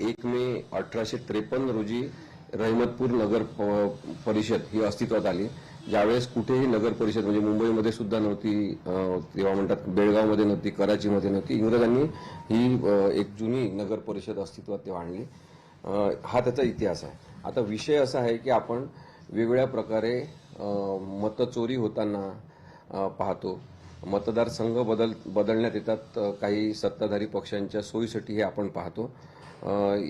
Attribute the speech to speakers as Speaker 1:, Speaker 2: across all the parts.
Speaker 1: 1 मे 1853 रोजी रहमतपूर नगर परिषद ही अस्तित्वात आली. ज्यावेळेस कुठेही नगर परिषद म्हणजे मुंबईमध्ये सुद्धा नव्हती, तेव्हा म्हणतात बेळगावमध्ये नव्हती, कराचीमध्ये नव्हती. इंग्रजांनी ही एक जुनी नगर परिषद अस्तित्वात तेव्हा आणली. हा त्याचा इतिहास आहे. आता विषय असा आहे की आपण वेगवेगळ्या प्रकारे मतचोरी होताना पाहतो. मतदारसंघ बदलण्यात येतात काही सत्ताधारी पक्षांच्या सोयीसाठी हे आपण पाहतो.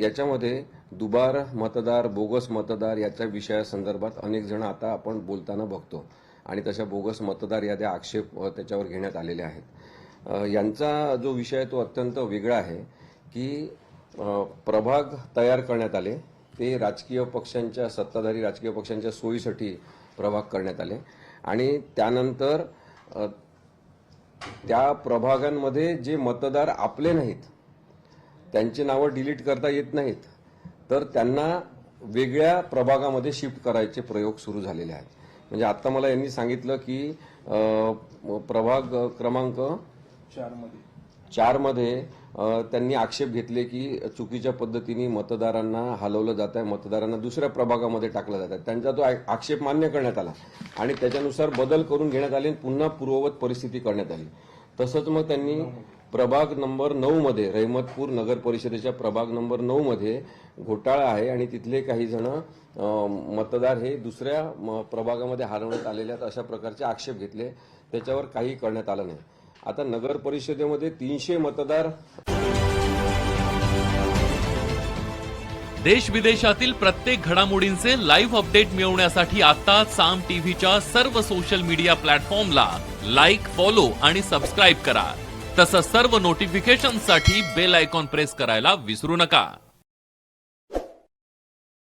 Speaker 1: याच्यामध्ये दुबार मतदार, बोगस मतदार याच्या विषयासंदर्भात अनेक जण आता आपण बोलताना बघतो आणि तशा बोगस मतदार याद्या आक्षेप त्याच्यावर घेण्यात आलेले आहेत. यांचा जो विषय आहे तो अत्यंत वेगळा आहे की प्रभाग तयार करण्यात आले, ते राजकीय पक्षांच्या सत्ताधारी राजकीय पक्षांच्या सोयीसाठी प्रभाग करण्यात आले आणि त्यानंतर त्या प्रभागांमध्ये जे मतदार आपले नाहीत, त्यांची नावं डिलीट करता येत नाहीत, तर त्यांना वेगळ्या प्रभागामध्ये शिफ्ट करायचे प्रयोग सुरू झालेले आहेत. म्हणजे आता मला यांनी सांगितलं की प्रभाग क्रमांक 4 मध्ये त्यांनी आक्षेप घेतले की चुकीच्या पद्धतीने मतदारांना हलवलं जात आहे, मतदारांना दुसऱ्या प्रभागामध्ये टाकलं जात आहे. त्यांचा तो आक्षेप मान्य करण्यात आला आणि त्याच्यानुसार बदल करून घेण्यात आले, पुन्हा पूर्ववत परिस्थिती करण्यात आली. तसंच मग त्यांनी प्रभाग नंबर 9 मध्ये रहमतपूर नगर परिषदेच्या प्रभाग नंबर 9 मध्ये घोटाळा आहे आणि तिथले काही जण मतदार हे दुसऱ्या प्रभागामध्ये हलवण्यात आलेले आहेत अशा प्रकारचे आक्षेप घेतले. त्याच्यावर काही करण्यात आलं नाही. आता नगर परिषदेमध्ये 300 मतदार.
Speaker 2: देश विदेशातील प्रत्येक घडामोडींचे लाईव्ह अपडेट मिळवण्यासाठी आता साम टीव्हीच्या सर्व सोशल मीडिया प्लॅटफॉर्मला लाईक, फॉलो आणि सबस्क्राईब करा. तसंच सर्व नोटिफिकेशनसाठी बेल आयकॉन प्रेस करायला विसरू नका.